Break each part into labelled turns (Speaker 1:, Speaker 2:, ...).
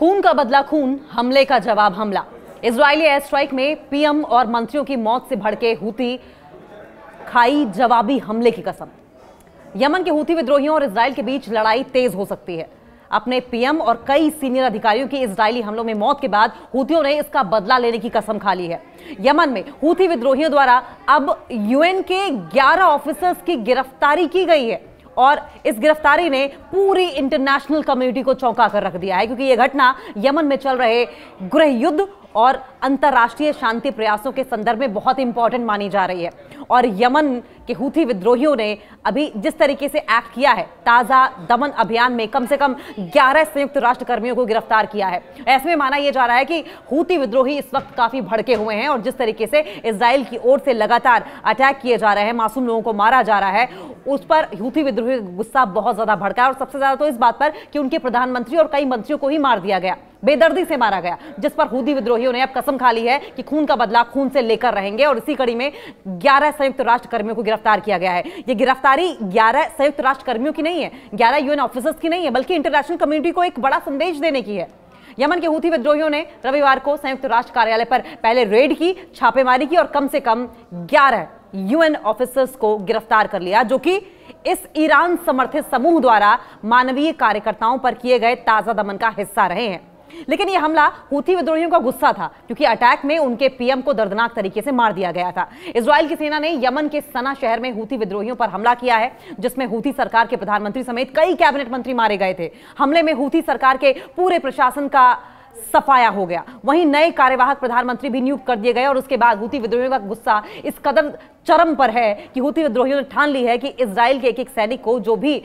Speaker 1: खून का बदला खून, हमले का जवाब हमला। इजरायली एयर स्ट्राइक में पीएम और मंत्रियों की मौत से भड़के हूती खाई जवाबी हमले की कसम। यमन के हूती विद्रोहियों और इजराइल के बीच लड़ाई तेज हो सकती है। अपने पीएम और कई सीनियर अधिकारियों की इजरायली हमलों में मौत के बाद हूतियों ने इसका बदला लेने की कसम खा ली है। यमन में हूती विद्रोहियों द्वारा अब यूएन के 11 ऑफिसर्स की गिरफ्तारी की गई है और इस गिरफ्तारी ने पूरी इंटरनेशनल कम्युनिटी को चौंका कर रख दिया है, क्योंकि यह घटना यमन में चल रहे गृह युद्ध और अंतर्राष्ट्रीय शांति प्रयासों के संदर्भ में बहुत इंपॉर्टेंट मानी जा रही है। और यमन के हूती विद्रोहियों ने अभी जिस तरीके से एक्ट किया है, ताजा दमन अभियान में कम से कम 11 संयुक्त राष्ट्र कर्मियों को गिरफ्तार किया है। ऐसे में माना यह जा रहा है कि हूती विद्रोही इस वक्त काफी भड़के हुए हैं और जिस तरीके से इजराइल की ओर से लगातार अटैक किए जा रहे हैं, मासूम लोगों को मारा जा रहा है, उस पर हूती विद्रोही गुस्सा बहुत ज्यादा भड़का है। और सबसे ज्यादा तो इस बात पर कि उनके प्रधानमंत्री और कई मंत्रियों को ही मार दिया गया, बेदर्दी से मारा गया, जिस पर हूती विद्रोहियों ने अब कसम खा ली है कि खून का बदला खून से लेकर रहेंगे। और इसी कड़ी में 11 संयुक्त राष्ट्र कर्मियों को गिरफ्तार किया गया है। यह गिरफ्तारी 11 संयुक्त राष्ट्र कर्मियों की नहीं है, 11 यूएन ऑफिसर्स की नहीं है, बल्कि इंटरनेशनल कम्युनिटी को एक बड़ा संदेश देने की है। यमन के हूती विद्रोहियों ने रविवार को संयुक्त राष्ट्र कार्यालय पर पहले रेड की, छापेमारी की और कम से कम 11 यूएन ऑफिसर्स को गिरफ्तार कर लिया, जो कि इस ईरान समर्थित समूह द्वारा मानवीय कार्यकर्ताओं पर किए गए ताजा दमन का हिस्सा रहे हैं। लेकिन यह हमला हूती विद्रोहियों का गुस्सा था, क्योंकि अटैक में उनके पीएम को दर्दनाक तरीके से मार दिया गया था। इजराइल की सेना ने यमन के सना शहर में हूती विद्रोहियों पर हमला किया है, जिसमें हूती सरकार के प्रधानमंत्री समेत कई कैबिनेट मंत्री मारे गए थे। हमले में हूती सरकार के पूरे प्रशासन का सफाया हो गया। वहीं नए कार्यवाहक प्रधानमंत्री भी नियुक्त कर दिए गए और उसके बाद हूती विद्रोहियों का गुस्सा इस कदर चरम पर है कि हूती विद्रोहियों ने ठान ली है कि इजराइल के एक सैनिक को जो भी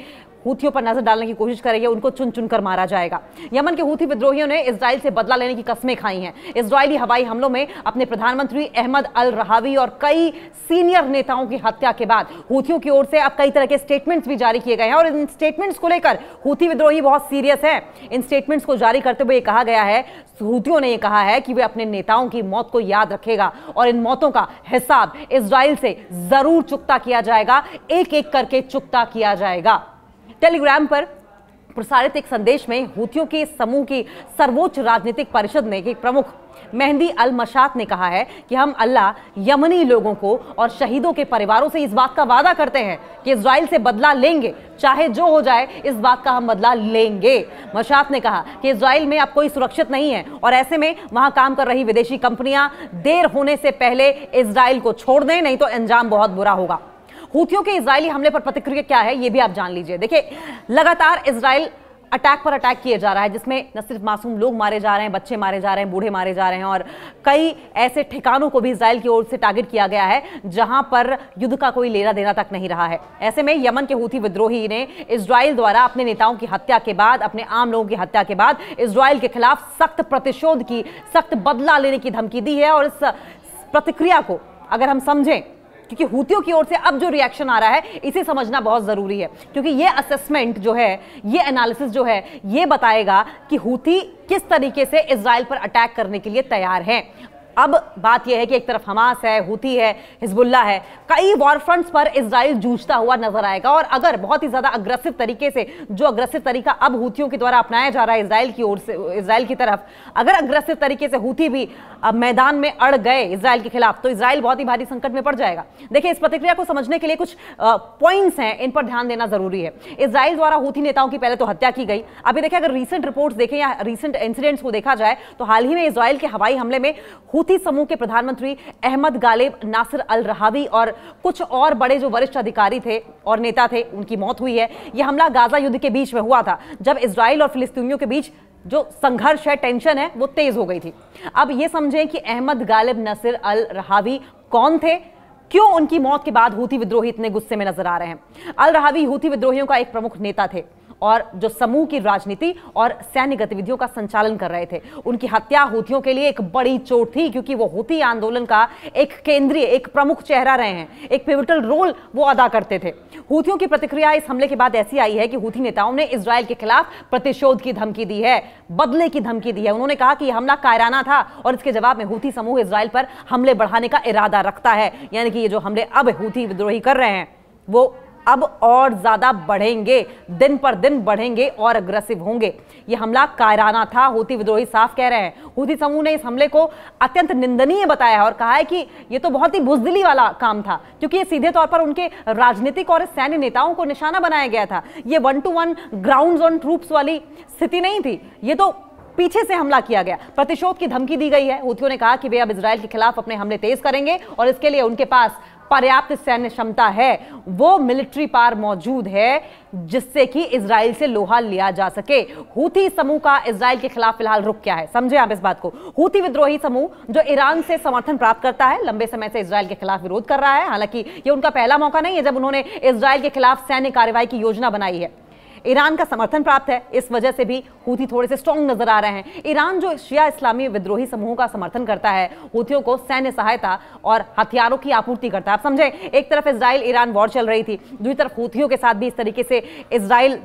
Speaker 1: हूथियों पर नजर डालने की कोशिश करेंगे, उनको चुन चुनकर मारा जाएगा। यमन के हूती विद्रोहियों ने इजराइल से बदला लेने की कस्में खाई हैं। इजरायली हवाई हमलों में अपने प्रधानमंत्री अहमद अल रहावी और कई सीनियर नेताओं की हत्या के बाद हूथियों की ओर से अब कई तरह के स्टेटमेंट्स भी जारी किए गए हैं और इन स्टेटमेंट्स को लेकर हूती विद्रोही बहुत सीरियस है। इन स्टेटमेंट्स को जारी करते हुए कहा गया है, हूतियों ने यह कहा है कि वे अपने नेताओं की मौत को याद रखेगा और इन मौतों का हिसाब इजराइल से जरूर चुकता किया जाएगा, एक एक करके चुकता किया जाएगा। टेलीग्राम पर प्रसारित एक संदेश में हूतियों के समूह की सर्वोच्च राजनीतिक परिषद ने एक प्रमुख मेहंदी अल मशात ने कहा है कि हम अल्लाह यमनी लोगों को और शहीदों के परिवारों से इस बात का वादा करते हैं कि इजराइल से बदला लेंगे, चाहे जो हो जाए, इस बात का हम बदला लेंगे। मशात ने कहा कि इजराइल में अब कोई सुरक्षित नहीं है और ऐसे में वहां काम कर रही विदेशी कंपनियां देर होने से पहले इजराइल को छोड़ दें, नहीं तो अंजाम बहुत बुरा होगा। हूथियों के इजरायली हमले पर प्रतिक्रिया क्या है, यह भी आप जान लीजिए। देखिए, लगातार इजराइल अटैक पर अटैक किए जा रहा है, जिसमें न सिर्फ मासूम लोग मारे जा रहे हैं, बच्चे मारे जा रहे हैं, बूढ़े मारे जा रहे हैं और कई ऐसे ठिकानों को भी इजराइल की ओर से टारगेट किया गया है जहां पर युद्ध का कोई लेना देना तक नहीं रहा है। ऐसे में यमन के हूती विद्रोही ने इजराइल द्वारा अपने नेताओं की हत्या के बाद, अपने आम लोगों की हत्या के बाद इजराइल के खिलाफ सख्त प्रतिशोध की, सख्त बदला लेने की धमकी दी है। और इस प्रतिक्रिया को अगर हम समझें, क्योंकि हूतियों की ओर से अब जो रिएक्शन आ रहा है इसे समझना बहुत जरूरी है, क्योंकि ये असेसमेंट जो है, ये एनालिसिस जो है, ये बताएगा कि हूती किस तरीके से इजराइल पर अटैक करने के लिए तैयार हैं। अब बात यह है कि एक तरफ हमास है, हूती है, हिजबुल्लाह है, कई वॉर फ्रंट्स पर इजराइल जूझता हुआ नजर आएगा। और अगर बहुत ही ज्यादा अग्रेसिव तरीके से, जो अग्रेसिव तरीका अब हूतियों के द्वारा अपनाया जा रहा है इजराइल की ओर से, इजराइल की तरफ, अगर अग्रेसिव तरीके से हूती भी मैदान में अड़ गए इजराइल के खिलाफ, तो इजराइल बहुत ही भारी संकट में पड़ जाएगा। देखिए, इस प्रतिक्रिया को समझने के लिए कुछ पॉइंट्स हैं, इन पर ध्यान देना जरूरी है। इजराइल द्वारा हूती नेताओं की पहले तो हत्या की गई। अभी देखिए, अगर रीसेंट रिपोर्ट्स देखें या रीसेंट इंसिडेंट्स को देखा जाए तो हाल ही में इजराइल के हवाई हमले में हूती समूह के प्रधानमंत्री अहमद गालिब नासिर अल रहावी और कुछ और बड़े जो वरिष्ठ अधिकारी थे और नेता थे, उनकी मौत हुई है। यह हमला गाजा युद्ध के बीच में हुआ था, जब इजराइल और फिलिस्तीनियों के बीच जो संघर्ष है, टेंशन है, वो तेज हो गई थी। अब ये समझें कि अहमद गालिब नासिर अल रहावी कौन थे, क्यों उनकी मौत के बाद हूती विद्रोही इतने गुस्से में नजर आ रहे हैं। अल रहावी हूती विद्रोहियों का एक प्रमुख नेता थे और जो समूह की राजनीति और सैन्य गतिविधियों का संचालन कर रहे थे। उनकी हत्या हूथियों के लिए एक बड़ी चोट थी, क्योंकि वो हूती आंदोलन का एक केंद्रीय, एक प्रमुख चेहरा रहे हैं, एक पिवटल रोल वो अदा करते थे। हूथियों की प्रतिक्रिया इस हमले के बाद ऐसी आई है कि हूती नेताओं ने इजराइल के खिलाफ प्रतिशोध की धमकी दी है, बदले की धमकी दी है। उन्होंने कहा कि यह हमला कायराना था और इसके जवाब में हूती समूह इजराइल पर हमले बढ़ाने का इरादा रखता है। यानी कि ये जो हमले अब हूती विद्रोही कर रहे हैं वो अब और ज्यादा बढ़ेंगे, दिन पर दिन बढ़ेंगे और अग्रेसिव होंगे। यह हमला कायराना था, हूथी विद्रोही साफ कह रहे हैं। हूथी समूह ने इस हमले को अत्यंत निंदनीय बताया है और कहा है कि यह तो बहुत ही बुजदिली वाला काम था, क्योंकि यह सीधे तौर पर उनके राजनीतिक और सैन्य नेताओं को निशाना बनाया गया था। यह 1-to-1 ग्राउंड ऑन ट्रूप्स वाली स्थिति नहीं थी, ये तो पीछे से हमला किया गया, प्रतिशोध की धमकी दी गई है। हूथियों ने कहा कि वे अब इजराइल के खिलाफ अपने हमले तेज करेंगे और इसके लिए उनके पास पर्याप्त सैन्य क्षमता है, वो मिलिट्री पावर मौजूद है जिससे कि इजराइल से लोहा लिया जा सके। हूथी समूह का इजराइल के खिलाफ फिलहाल रुख क्या है, समझे आप इस बात को। हूथी विद्रोही समूह जो ईरान से समर्थन प्राप्त करता है, लंबे समय से इजराइल के खिलाफ विरोध कर रहा है। हालांकि ये उनका पहला मौका नहीं है जब उन्होंने इजराइल के खिलाफ सैन्य कार्रवाई की योजना बनाई है। ईरान का समर्थन प्राप्त है, इस वजह से भी हूथी थोड़े से स्ट्रांग नजर आ रहे हैं। ईरान जो शिया इस्लामी विद्रोही समूहों का समर्थन करता है, हूथियों को सैन्य सहायता और हथियारों की आपूर्ति करता है। आप समझे, एक तरफ इजराइल ईरान वॉर चल रही थी, दूसरी तरफ हूथियों के साथ भी इस तरीके से इजराइल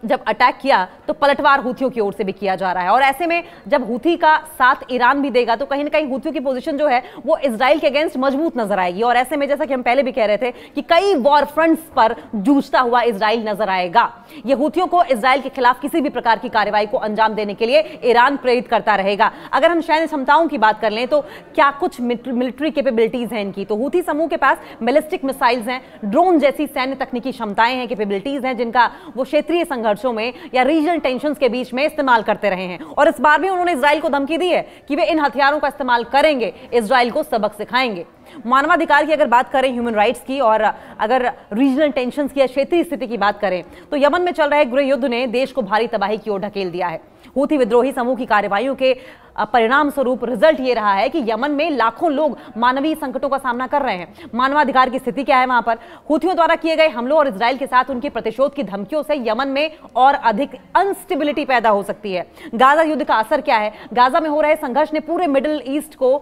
Speaker 1: जब अटैक किया तो पलटवार हूथियों की ओर से भी किया जा रहा है। और ऐसे में जब हूथी का साथ ईरान भी देगा तो कहीं ना कहीं हूथियों की पोजीशन जो है वो इजराइल के अगेंस्ट मजबूत नजर आएगी। और ऐसे में जैसा कि हम पहले भी कह रहे थे कि कई वॉर फ्रंट्स पर जूझता हुआ इजराइल नजर आएगा। ये हूथियों को इजराइल के खिलाफ किसी भी प्रकार की कार्रवाई को अंजाम देने के लिए ईरान प्रेरित करता रहेगा। अगर हम सैन्य क्षमताओं की बात कर लें तो क्या कुछ मिलिट्री कैपेबिलिटीज हैं इनकी, तो हूथी समूह के पास बैलिस्टिक मिसाइल्स हैं, ड्रोन जैसी सैन्य तकनीकी क्षमताएं हैं, कैपेबिलिटीज हैं, जिनका वो क्षेत्रीय संघर्षों में या रीजनल टेंशंस के बीच में इस्तेमाल करते रहे हैं। और इस बार भी उन्होंने इजराइल को धमकी दी है कि वे इन हथियारों का इस्तेमाल करेंगे, इजराइल को सबक सिखाएंगे। मानवाधिकार की अगर बात करें, ह्यूमन राइट्स की, और अगर रीजनल टेंशंस की या क्षेत्रीय स्थिति की बात करें तो यमन में चल रहे गृह युद्ध ने देश को भारी तबाही की ओर ढकेल दिया है। हूथी विद्रोही समूह की कार्रवाइयों के परिणाम स्वरूप रिजल्ट ये रहा है कि यमन में लाखों लोग मानवीय संकटों का सामना कर रहे हैं। मानवाधिकार की स्थिति क्या है वहां पर? हूथियों द्वारा किए गए हमलों और इजराइल के साथ उनके प्रतिशोध की धमकियों से यमन में और अधिक अनस्टेबिलिटी पैदा हो सकती है। गाजा युद्ध का असर क्या है? गाजा में हो रहे संघर्ष ने पूरे मिडिल ईस्ट को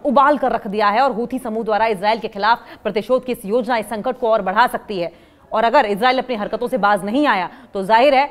Speaker 1: उबाल कर रख दिया है और हूथी समूह द्वारा इजराइल के खिलाफ प्रतिशोध की इस योजना इस संकट को और बढ़ा सकती है। और अगर इजराइल अपनी हरकतों से बाज नहीं आया तो जाहिर है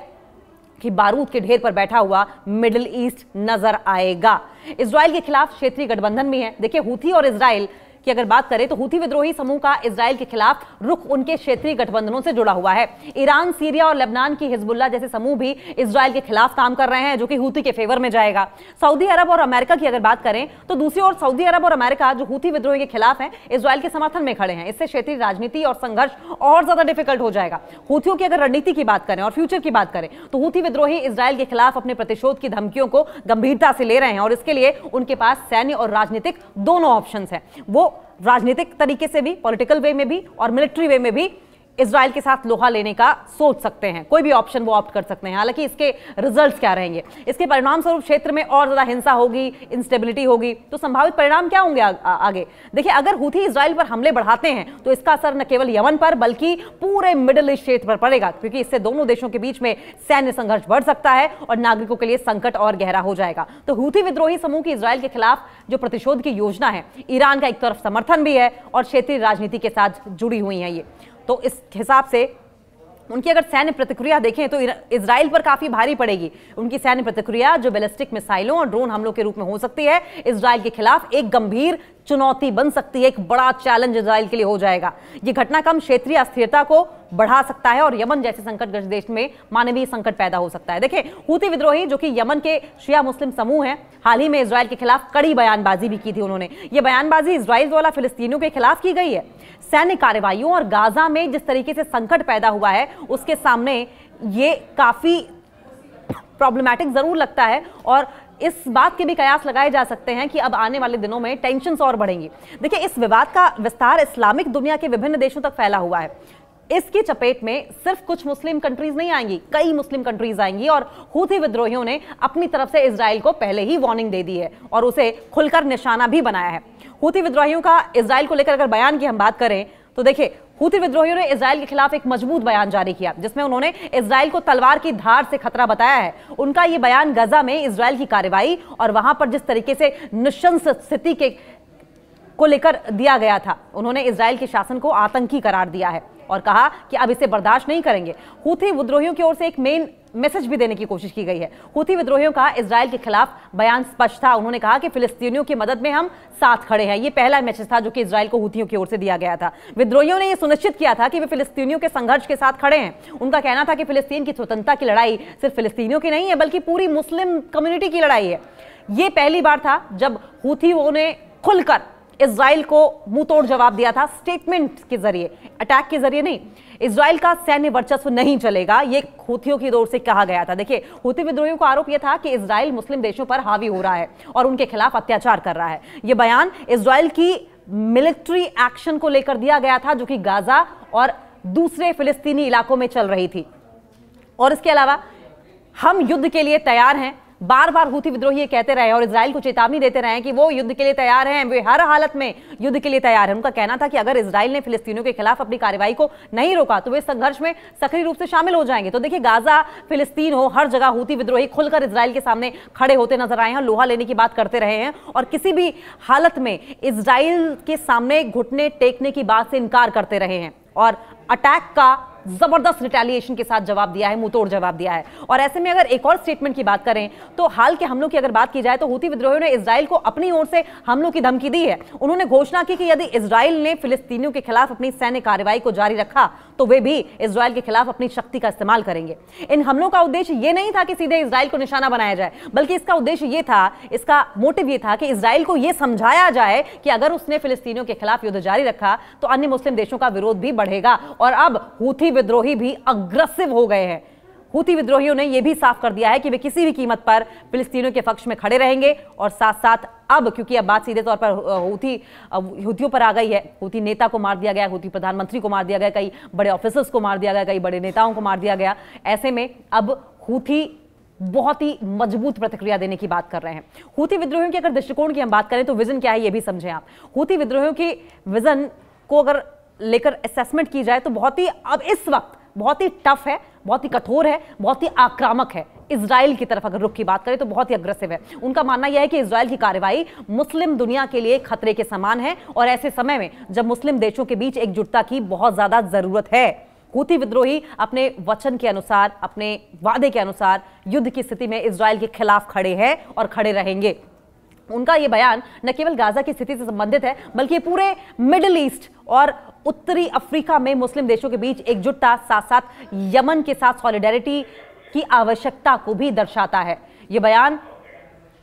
Speaker 1: कि बारूद के ढेर पर बैठा हुआ मिडिल ईस्ट नजर आएगा। इजराइल के खिलाफ क्षेत्रीय गठबंधन भी है। देखिए, हूथी और इजराइल की अगर बात करें तो हूथी विद्रोही समूह का इजराइल के खिलाफ रुख उनके क्षेत्रीय गठबंधनों से जुड़ा हुआ है। ईरान, सीरिया और लेबनान की हिजबुल्लाह जैसे समूह भी इजराइल के खिलाफ काम कर रहे हैं, जो कि हूथी के फेवर में जाएगा। सऊदी अरब और अमेरिका की अगर बात करें तो दूसरी ओर सऊदी अरब और अमेरिका जो हूथी विद्रोही के खिलाफ हैं, इजराइल के समर्थन में खड़े हैं। इससे क्षेत्रीय राजनीति और संघर्ष और ज्यादा डिफिकल्ट हो जाएगा। हूथियों की अगर रणनीति की बात करें और फ्यूचर की बात करें तो हूथी विद्रोही इजराइल के खिलाफ अपने प्रतिशोध की धमकियों को गंभीरता से ले रहे हैं और इसके लिए उनके पास सैन्य और राजनीतिक दोनों ऑप्शंस हैं। वो राजनीतिक तरीके से भी, पॉलिटिकल वे में भी और मिलिट्री वे में भी इजराइल के साथ लोहा लेने का सोच सकते हैं। कोई भी ऑप्शन वो ऑप्ट कर सकते हैं। हालांकि इसके रिजल्ट्स क्या रहेंगे, इसके परिणाम स्वरूप क्षेत्र में और ज्यादा हिंसा होगी, इंस्टेबिलिटी होगी, तो संभावित परिणाम क्या होंगे आगे? देखिए, अगर हूथी इजराइल पर हमले बढ़ाते हैं तो इसका असर न केवल यमन पर बल्कि पूरे मिडिल ईस्ट क्षेत्र पर पड़ेगा, क्योंकि इससे दोनों देशों के बीच में सैन्य संघर्ष बढ़ सकता है और नागरिकों के लिए संकट और गहरा हो जाएगा। तो हूथी विद्रोही समूह की इजराइल के खिलाफ जो प्रतिशोध की योजना है, ईरान का एक तरफ समर्थन भी है और क्षेत्रीय राजनीति के साथ जुड़ी हुई है ये। तो इस हिसाब से उनकी अगर सैन्य प्रतिक्रिया देखें तो इजराइल पर काफी भारी पड़ेगी। उनकी सैन्य प्रतिक्रिया जो बैलिस्टिक मिसाइलों और ड्रोन हमलों के रूप में हो सकती है, इजराइल के खिलाफ एक गंभीर चुनौती बन सकती है, एक बड़ा चैलेंज इजराइल के लिए हो जाएगा। यह घटनाक्रम क्षेत्रीय अस्थिरता को बढ़ा सकता है और यमन जैसे संकटग्रस्त देश में मानवीय संकट पैदा हो सकता है। देखिए, हूथी विद्रोही जो कि यमन के शिया मुस्लिम समूह हैं, हाल ही में इजराइल के खिलाफ कड़ी बयानबाजी भी की थी उन्होंने। ये बयानबाजी इजराइल द्वारा फिलिस्तीनियों के खिलाफ की गई है। सैन्य कार्रवाइयों और गाजा में जिस तरीके से संकट पैदा हुआ है उसके सामने ये काफी प्रॉब्लमैटिक जरूर लगता है और इस बात के भी कयास लगाए जा सकते हैं कि अब आने वाले दिनों में टेंशन्स और बढ़ेंगी। देखिए, इस विवाद का विस्तार इस्लामिक दुनिया के विभिन्न देशों तक फैला हुआ है। इसकी चपेट में सिर्फ कुछ मुस्लिम कंट्रीज नहीं आएंगी, कई मुस्लिम कंट्रीज आएंगी और हूथी विद्रोहियों ने अपनी तरफ से इजराइल को पहले ही वार्निंग दे दी है और उसे खुलकर निशाना भी बनाया है। हूथी विद्रोहियों का इजराइल को लेकर अगर बयान की हम बात करें तो देखिए, हूथी विद्रोहियों ने इजराइल के खिलाफ एक मजबूत बयान जारी किया जिसमें उन्होंने इजराइल को तलवार की धार से खतरा बताया है। उनका यह बयान गजा में इजराइल की कार्रवाई और वहां पर जिस तरीके से नृशंस स्थिति के को लेकर दिया गया था, उन्होंने इजराइल के शासन को आतंकी करार दिया है और कहा कि अब इसे बर्दाश्त नहीं करेंगे। हूथी विद्रोहियों की ओर से एक मेन मैसेज भी देने की कोशिश की गई है। हूथी विद्रोहियों का इजराइल के खिलाफ बयान स्पष्ट था। उन्होंने कहा कि फिलिस्तीनियों की मदद में हम साथ खड़े हैं। यह पहला मैसेज था जो कि इजराइल को हूथियों की ओर से दिया गया था। विद्रोहियों ने यह सुनिश्चित किया था कि वे फिलिस्तीनियों के संघर्ष के साथ खड़े हैं। उनका कहना था कि फिलिस्तीन की स्वतंत्रता की लड़ाई सिर्फ फिलिस्तीनियों की नहीं है बल्कि पूरी मुस्लिम कम्युनिटी की लड़ाई है। यह पहली बार था जब हूथियों ने खुलकर इजराइल को मुंहतोड़ जवाब दिया था, स्टेटमेंट के जरिए, अटैक के जरिए नहीं। इजराइल का सैन्य वर्चस्व नहीं चलेगा, यह हूथियों की ओर से कहा गया था। देखिए, हूथी विद्रोहियों का आरोप यह था कि इजराइल मुस्लिम देशों पर हावी हो रहा है और उनके खिलाफ अत्याचार कर रहा है। यह बयान इजराइल की मिलिट्री एक्शन को लेकर दिया गया था जो कि गाजा और दूसरे फिलिस्तीनी इलाकों में चल रही थी। और इसके अलावा हम युद्ध के लिए तैयार हैं, बार बार हूथी विद्रोही ये कहते रहे और इजराइल को चेतावनी देते रहे कि वो युद्ध के लिए तैयार हैं, वे हर हालत में युद्ध के लिए तैयार हैं। उनका कहना था कि अगर इजराइल ने फिलिस्तीनियों के खिलाफ अपनी कार्रवाई को नहीं रोका तो वे संघर्ष में सक्रिय रूप से शामिल हो जाएंगे। तो देखिए, गाजा, फिलिस्तीन हो, हर जगह हूथी विद्रोही खुलकर इजराइल के सामने खड़े होते नजर आए हैं, लोहा लेने की बात करते रहे हैं और किसी भी हालत में इजराइल के सामने घुटने टेकने की बात से इनकार करते रहे हैं और अटैक का जबरदस्त रिटेलिएशन के साथ जवाब दिया है, मुंहतोड़ जवाब दिया है। और ऐसे में अगर एक और स्टेटमेंट की बात करें तो हाल के हमलों की अगर बात की जाए तो हूथी विद्रोहियों ने इजराइल को अपनी ओर से हमलों की धमकी दी है। उन्होंने घोषणा की कि यदि इजराइल ने फिलिस्तीनियों के खिलाफ अपनी सैन्य कार्रवाई को जारी रखा तो वे भी इजराइल के खिलाफ अपनी शक्ति का इस्तेमाल करेंगे। इन हमलों का उद्देश्य यह नहीं था कि सीधे इजराइल को निशाना बनाया जाए, बल्कि इसका उद्देश्य यह था, इसका मोटिव यह था कि इजराइल को यह समझाया जाए कि अगर उसने फिलिस्तीनियों के खिलाफ युद्ध जारी रखा तो अन्य मुस्लिम देशों का विरोध भी बढ़ेगा। और अब हूथी विद्रोही भी अग्रेसिव हो गए हैं। हूथी विद्रोहियों ने यह भी साफ कर दिया है कि वे किसी भी कीमत पर फिलिस्तीनियों के पक्ष में खड़े रहेंगे और साथ साथ अब क्योंकि अब बात सीधे तौर पर हूथियों पर आ गई है, हूथी नेता को मार दिया गया, हूथी प्रधानमंत्री को मार दिया गया, कई बड़े ऑफिसर्स को मार दिया गया, कई बड़े नेताओं को मार दिया गया। ऐसे में अब हूथी बहुत ही मजबूत प्रतिक्रिया देने की बात कर रहे हैं। हूथी विद्रोहियों के अगर दृष्टिकोण की हम बात करें तो विजन क्या है ये भी समझें आप। हूथी विद्रोहियों की विजन को अगर लेकर असेसमेंट की जाए तो बहुत ही अब इस वक्त बहुत ही टफ है, बहुत ही कठोर है, बहुत ही आक्रामक है। इजराइल की तरफ अगर रुख की बात करें तो बहुत ही अग्रेसिव है। उनका मानना यह है कि इजराइल की कार्रवाई मुस्लिम दुनिया के लिए खतरे के समान है और ऐसे समय में जब मुस्लिम देशों के बीच एकजुटता की बहुत ज्यादा जरूरत है। हूथी विद्रोही अपने वचन के अनुसार, अपने वादे के अनुसार युद्ध की स्थिति में इजराइल के खिलाफ खड़े हैं और खड़े रहेंगे। उनका यह बयान न केवल गाजा की स्थिति से संबंधित है बल्कि पूरे मिडिल ईस्ट और उत्तरी अफ्रीका में मुस्लिम देशों के बीच एकजुटता, साथ साथ यमन के साथ सॉलिडेरिटी की आवश्यकता को भी दर्शाता है।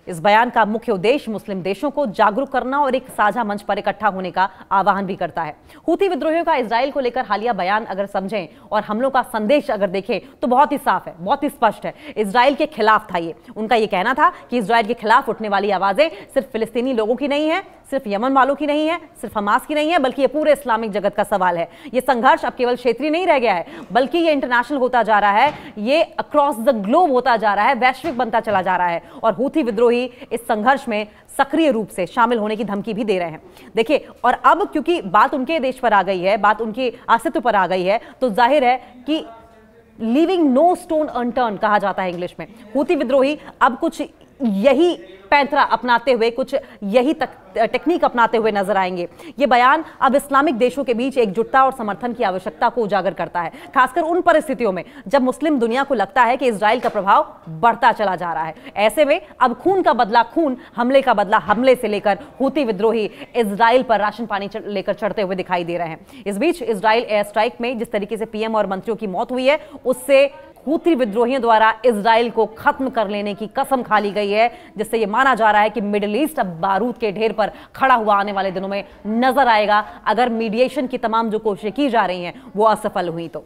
Speaker 1: इस बयान का मुख्य उद्देश्य मुस्लिम देशों को जागरूक करना और एक साझा मंच पर इकट्ठा होने का आह्वान भी करता है। हूथी विद्रोहियों का इजराइल को लेकर हालिया बयान अगर समझें और हमलों का संदेश अगर देखें तो बहुत ही साफ है, बहुत ही स्पष्ट है। इजराइल के खिलाफ था ये। उनका ये कहना था कि इजराइल के खिलाफ उठने वाली आवाजें सिर्फ फिलिस्तीनी लोगों की नहीं है, सिर्फ यमन वालों की नहीं है, सिर्फ हमास की नहीं है, बल्कि ये पूरे इस्लामिक जगत का सवाल है। ये संघर्ष अब केवल क्षेत्रीय नहीं रह गया है बल्कि ये इंटरनेशनल होता जा रहा है, ये अक्रॉस द ग्लोब होता जा रहा है, वैश्विक बनता चला जा रहा है। और हूथी विद्रोही इस संघर्ष में सक्रिय रूप से शामिल होने की धमकी भी दे रहे हैं। देखिए, और अब क्योंकि बात उनके देश पर आ गई है, बात उनके अस्तित्व पर आ गई है, तो जाहिर है कि लीविंग नो स्टोन अनटर्न कहा जाता है इंग्लिश में। हूथी विद्रोही अब कुछ यही पैंतरा अपनाते हुए, कुछ यही टेक्निक अपनाते हुए नजर आएंगे। ये बयान अब इस्लामिक देशों के बीच एकजुटता और समर्थन की आवश्यकता को उजागर करता है, खासकर उन परिस्थितियों में जब मुस्लिम दुनिया को लगता है कि इजराइल का प्रभाव बढ़ता चला जा रहा है। ऐसे में अब खून का बदला खून, हमले का बदला हमले से लेकर हूथी विद्रोही इजराइल पर राशन पानी लेकर चढ़ते हुए दिखाई दे रहे हैं। इस बीच इजराइल एयर स्ट्राइक में जिस तरीके से पीएम और मंत्रियों की मौत हुई है, उससे हूथी विद्रोहियों द्वारा इजराइल को खत्म कर लेने की कसम खा ली गई है, जिससे यह माना जा रहा है कि मिडिल ईस्ट अब बारूद के ढेर पर खड़ा हुआ आने वाले दिनों में नजर आएगा अगर मीडिएशन की तमाम जो कोशिशें की जा रही हैं वो असफल हुई तो।